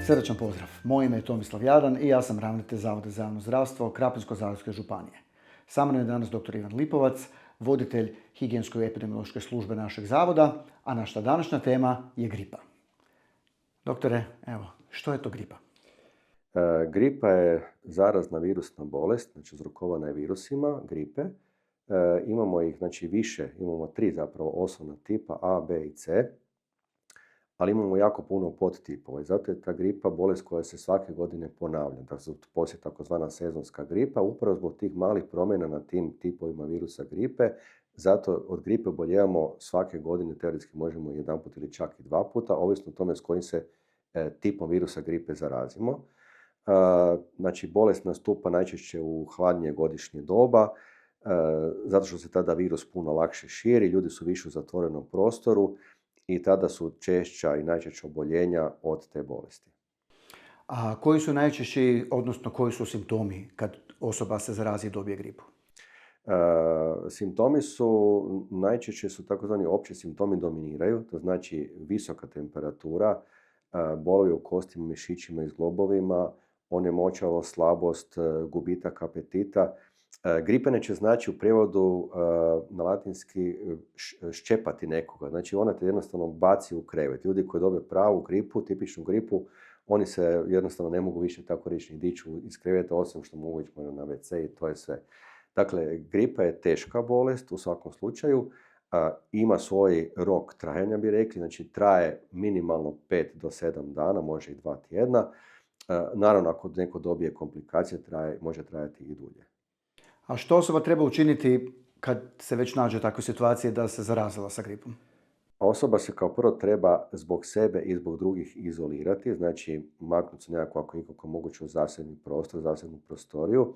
Srdačan pozdrav. Moje ime je Tomislav Jadan i ja sam ravnatelj Zavoda za javno zdravstvo Krapinsko-zagorske županije. Sa mnom je danas dr. Ivan Lipovac, voditelj higijensko-epidemiološke službe našeg zavoda, a naša današnja tema je gripa. Doktore, evo, što je to gripa? Gripa je zarazna virusna bolest, znači uzrokovana je virusima gripe. Imamo ih više, imamo 3 zapravo osnovna tipa A, B i C, ali imamo jako puno podtipova i zato je ta gripa bolest koja se svake godine ponavlja. Dakle, poslije takozvana sezonska gripa, upravo zbog tih malih promjena na tim tipovima virusa gripe. Zato od gripe oboljevamo svake godine, teoretski možemo jedanput ili čak i 2 puta, ovisno o tome s kojim se tipom virusa gripe zarazimo. Znači, bolest nastupa najčešće u hladnije godišnje doba, zato što se tada virus puno lakše širi, ljudi su više u zatvorenom prostoru i tada su češća i najčešća oboljenja od te bolesti. A koji su najčešći, odnosno koji su simptomi kad osoba se zarazi i dobije gripu? Simptomi su, najčešće su takozvani opći simptomi dominiraju, to znači visoka temperatura, bolovi u kostima, mišićima i zglobovima, onemoćalost, slabost, gubitak apetita. Gripeneće znači u prijevodu na latinski ščepati nekoga. Znači ona te jednostavno baci u krevet. Ljudi koji dobe pravu gripu, tipičnu gripu, oni se jednostavno ne mogu više tako reći ni dići iz kreveta, osim što mogu ići na WC i to je sve. Dakle, gripa je teška bolest u svakom slučaju. Ima svoj rok trajanja, bi rekli, znači traje minimalno 5 do 7 dana, može i 2 tjedna. Naravno, ako neko dobije komplikacije, može trajati i dulje. A što osoba treba učiniti kad se već nađe u takvoj situaciji da se zarazila sa gripom? Osoba se kao prvo treba zbog sebe i zbog drugih izolirati, znači maknuti se nekako ako ikako moguće u zasebni prostor, zasebnu prostoriju.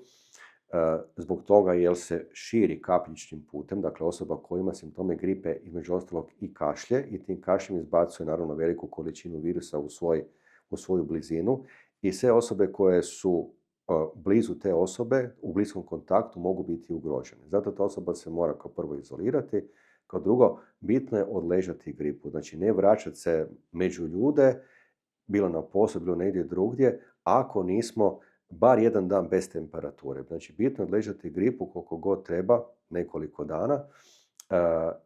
Zbog toga jer se širi kapljičnim putem, dakle osoba koja ima simptome gripe između ostalog i kašlje i tim kašljem izbacuje naravno veliku količinu virusa u svoju blizinu i sve osobe koje su blizu te osobe, u bliskom kontaktu mogu biti ugrožene. Zato ta osoba se mora kao prvo izolirati, kao drugo bitno je odležati gripu, znači ne vraćati se među ljude, bilo na posao, bilo negdje drugdje, ako nismo bar 1 dan bez temperature. Znači bitno je odležati gripu koliko god treba, nekoliko dana,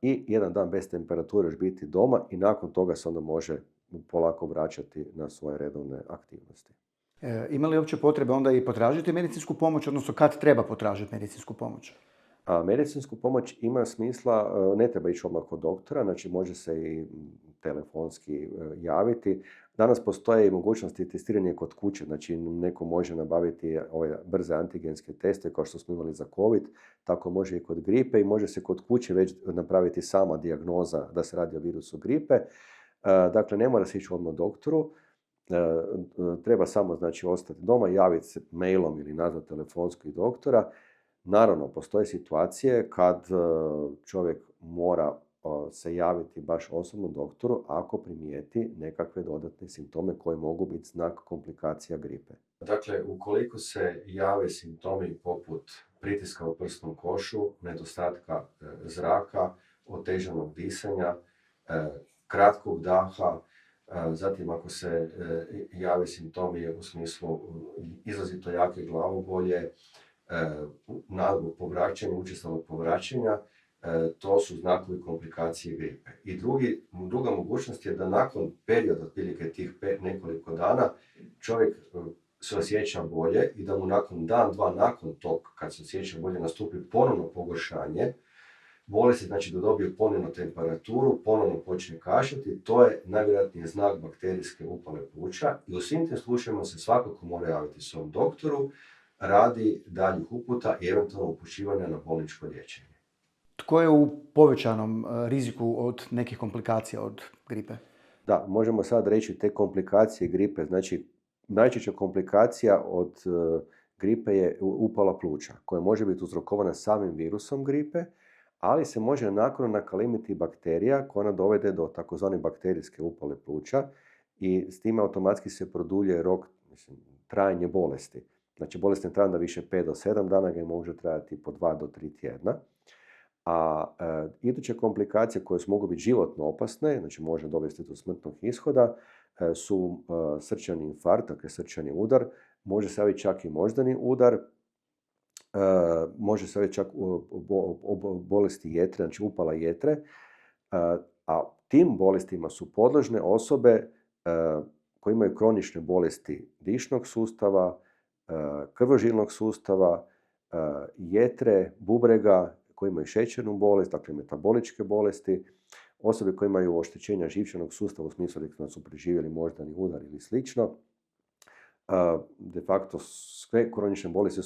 i 1 dan bez temperature još biti doma i nakon toga se onda može polako vraćati na svoje redovne aktivnosti. Ima li uopće potrebe onda i potražiti medicinsku pomoć, odnosno kad treba potražiti medicinsku pomoć? Medicinsku pomoć ima smisla, ne treba ići odmah kod doktora, znači može se i telefonski javiti. Danas postoje i mogućnosti testiranja kod kuće, znači neko može nabaviti ove brze antigenske teste kao što smo imali za COVID, tako može i kod gripe i može se kod kuće već napraviti sama dijagnoza da se radi o virusu gripe. Dakle, ne mora se ići odmah doktoru. Treba samo znači ostati doma, javiti se mailom ili nazvati telefonski doktora. Naravno, postoje situacije kad čovjek mora se javiti baš osobno doktoru ako primijeti nekakve dodatne simptome koji mogu biti znak komplikacija gripe. Dakle, ukoliko se jave simptomi poput pritiska u prsnom košu, nedostatka zraka, otežanog disanja, kratkog daha, zatim ako se jave simptomi u smislu izrazito jake glavobolje, naglog povraćanja, učestalog povraćanja, to su znakovi komplikacije gripe. I druga mogućnost je da nakon perioda otprilike tih nekoliko dana čovjek se osjeća bolje i da mu nakon dan, 2 nakon tog kad se osjeća bolje nastupi ponovno pogoršanje bolesti, znači da dobije ponovno temperaturu, ponovno počne kašljati, to je najvjerojatnije znak bakterijske upale pluća i u svim tim slučajevima se svakako mora javiti svom doktoru radi daljih uputa i eventualno upućivanja na bolničko liječenje. Tko je u povećanom riziku od nekih komplikacija od gripe? Da, možemo sad reći te komplikacije gripe, znači najčešća komplikacija od gripe je upala pluća koja može biti uzrokovana samim virusom gripe, ali se može naknadno nakalimiti bakterija koja dovede do takozvane bakterijske upale pluća i s time automatski se produljuje rok, trajanje bolesti. Znači bolest ne traje da više 5 do 7 dana, ga može trajati po 2 do 3 tjedna. A iduće komplikacije koje mogu biti životno opasne, znači može dovesti do smrtnog ishoda, su srčani infarkt, dakle srčani udar, može se javiti čak i moždani udar, može se javiti čak bolesti jetre, znači upala jetre, a tim bolestima su podložne osobe koje imaju kronične bolesti dišnog sustava, krvožilnog sustava, jetre, bubrega, koji imaju šećernu bolest, dakle metaboličke bolesti, osobe koje imaju oštećenja živčanog sustava u smislu da su preživjeli moždani udar ili slično. De facto sve kronične bolesti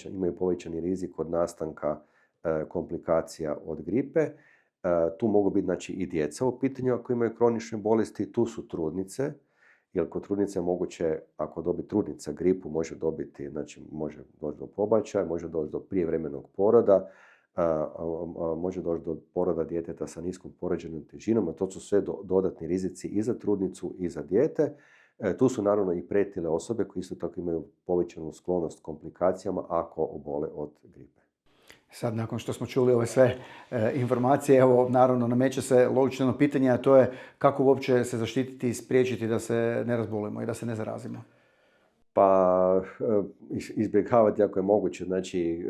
imaju povećani rizik od nastanka komplikacija od gripe. Tu mogu biti znači, i djeca u pitanju ako imaju kronične bolesti, tu su trudnice, jer kod trudnice je moguće, ako dobi trudnica gripu, može dobiti, znači može doći do pobačaja, može doći do prijevremenog poroda, može doći do poroda djeteta sa niskom porođenom težinom, a to su sve dodatni rizici i za trudnicu i za dijete. Tu su naravno i pretile osobe koje isto tako imaju povećanu sklonost komplikacijama ako obole od gripe. Sad, nakon što smo čuli ove sve informacije, evo, naravno, nameće se logično pitanje, a to je kako uopće se zaštititi i spriječiti da se ne razbolimo i da se ne zarazimo. Pa izbjegavati ako je moguće, znači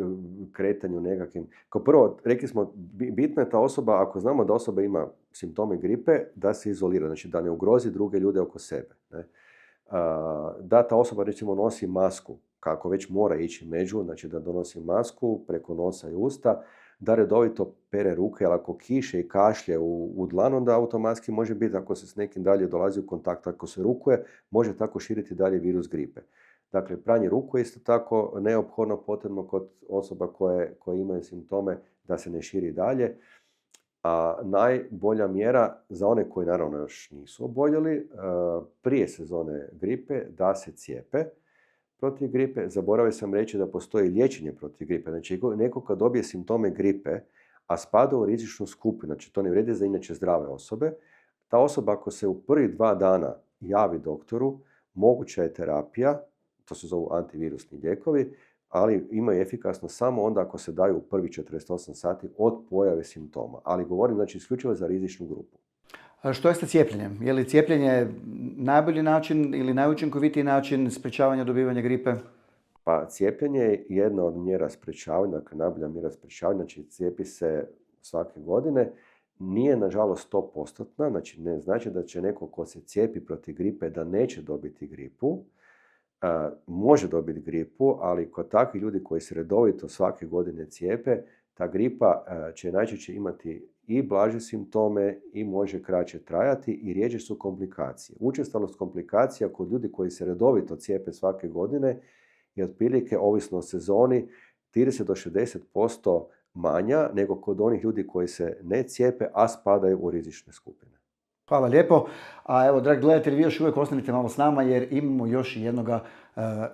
kretanju nekakvim. Kao prvo, rekli smo, bitna je ta osoba, ako znamo da osoba ima simptome gripe, da se izolira, znači da ne ugrozi druge ljude oko sebe. Ne? Da ta osoba recimo nosi masku, kako već mora ići među, znači da donosi masku preko nosa i usta, da redovito pere ruke, jer ako kiše i kašlje u dlanu, onda automatski može biti, ako se s nekim dalje dolazi u kontakt, ako se rukuje, može tako širiti dalje virus gripe. Dakle, pranje ruku je isto tako neophodno potrebno kod osoba koje imaju simptome da se ne širi dalje. A najbolja mjera za one koji naravno još nisu oboljeli prije sezone gripe da se cijepe protiv gripe. Zaboravio sam reći da postoji liječenje protiv gripe. Znači, neko kad dobije simptome gripe, a spada u rizičnu skupinu, znači to ne vrijedi za inače zdrave osobe, ta osoba ako se u prvih 2 dana javi doktoru, moguća je terapija, to se zovu antivirusni lijekovi, ali imaju efikasnost samo onda ako se daju u prvih 48 sati od pojave simptoma. Ali govorim znači isključivo za rizičnu grupu. A što je sa cijepljenjem? Je li cijepljenje najbolji način ili najučinkovitiji način sprječavanja dobivanja gripe? Pa cijepljenje je jedna od mjera sprječavanja, dakle najbolja mjera sprječavanja, znači cijepi se svake godine. Nije nažalost 100%, znači ne znači da će neko ko se cijepi protiv gripe da neće dobiti gripu. Može dobiti gripu, ali kod takvih ljudi koji se redovito svake godine cijepe, ta gripa će najčešće imati i blaže simptome i može kraće trajati i rjeđe su komplikacije. Učestalost komplikacija kod ljudi koji se redovito cijepe svake godine je otprilike, ovisno o sezoni, 30 do 60% manja nego kod onih ljudi koji se ne cijepe, a spadaju u rizične skupine. Hvala lijepo. A evo, dragi gledatelji, vi još uvijek ostanite malo s nama jer imamo još jednoga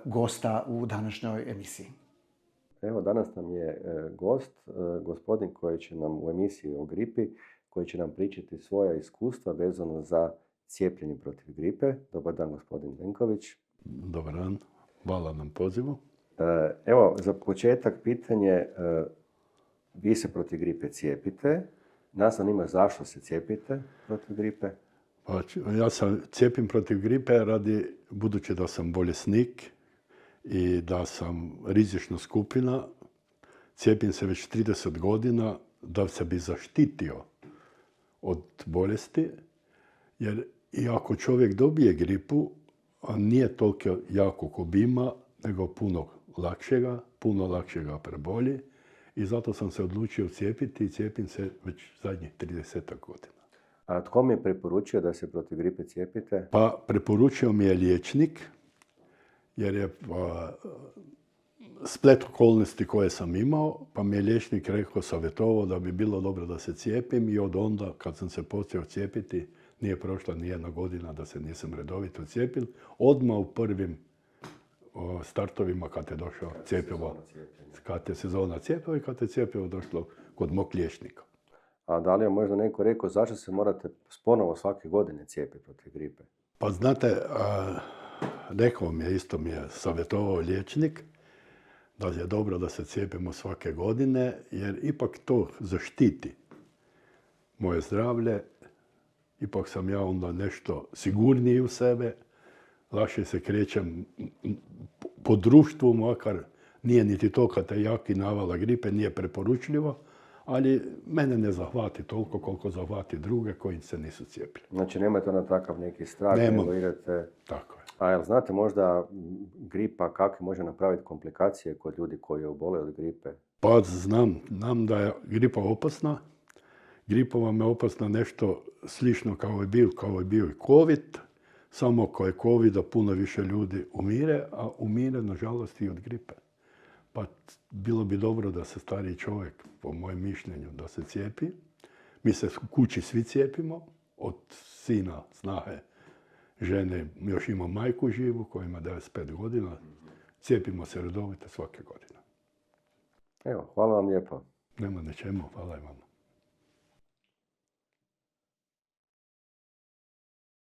gosta u današnjoj emisiji. Evo, danas nam je gost, gospodin koji će nam u emisiji o gripi, koji će nam pričati svoja iskustva vezano za cijepljenje protiv gripe. Dobar dan, gospodin Benković. Dobar dan, hvala na pozivu. Evo, za početak pitanje, vi se protiv gripe cijepite. Nas zanima zašto se cijepite protiv gripe? Pa, ja sam cijepim protiv gripe budući da sam bolesnik i da sam rizična skupina. Cijepim se već 30 godina da se bi zaštitio od bolesti, jer i ako čovjek dobije gripu, a nije toliko jakog obima, nego puno lakšega prebolji, i zato sam se odlučio cijepiti i cijepim se već zadnjih 30 godina. A tko mi je preporučio da se protiv gripe cijepite? Pa preporučio mi je liječnik, jer je splet okolnosti koje sam imao, pa mi je liječnik savjetovao da bi bilo dobro da se cijepim i od onda kad sam se počeo cijepiti, nije prošla ni 1 godina da se nisam redovito cijepil. Odmah u prvim startovima kad je došao cjepivo, kad je sezona cjepiva i kad je cjepivo došlo kod mog liječnika. A da li je možda neko rekao zašto se morate ponovo svake godine cijepiti protiv gripe? Pa znate, rekao mi je, isto mi je savjetovao liječnik, da je dobro da se cijepimo svake godine, jer ipak to zaštiti moje zdravlje. Ipak sam ja onda nešto sigurniji u sebe, lakše se krećem po društvu, makar nije niti to kad te jaki navala gripe, nije preporučljivo, ali mene ne zahvati toliko koliko zahvati druge koji se nisu cijepili. Znači nemate na takav neki strah, Nemam. nego idete... Tako je. A jel znate možda gripa kakve može napraviti komplikacije kod ljudi koji obole od gripe? Pa znam da je gripa opasna. Gripa vam je opasna nešto slično kao je bio i COVID, samo kao je COVID-a puno više ljudi umire, a umire nažalost i od gripe. Pa bilo bi dobro da se stariji čovjek, po mojem mišljenju, da se cijepi. Mi se u kući svi cijepimo, od sina, snahe, žene, još ima majku živu koja ima 95 godina. Cijepimo se redovito svake godine. Evo, hvala vam lijepo. Nema na čemu, hvala i vama.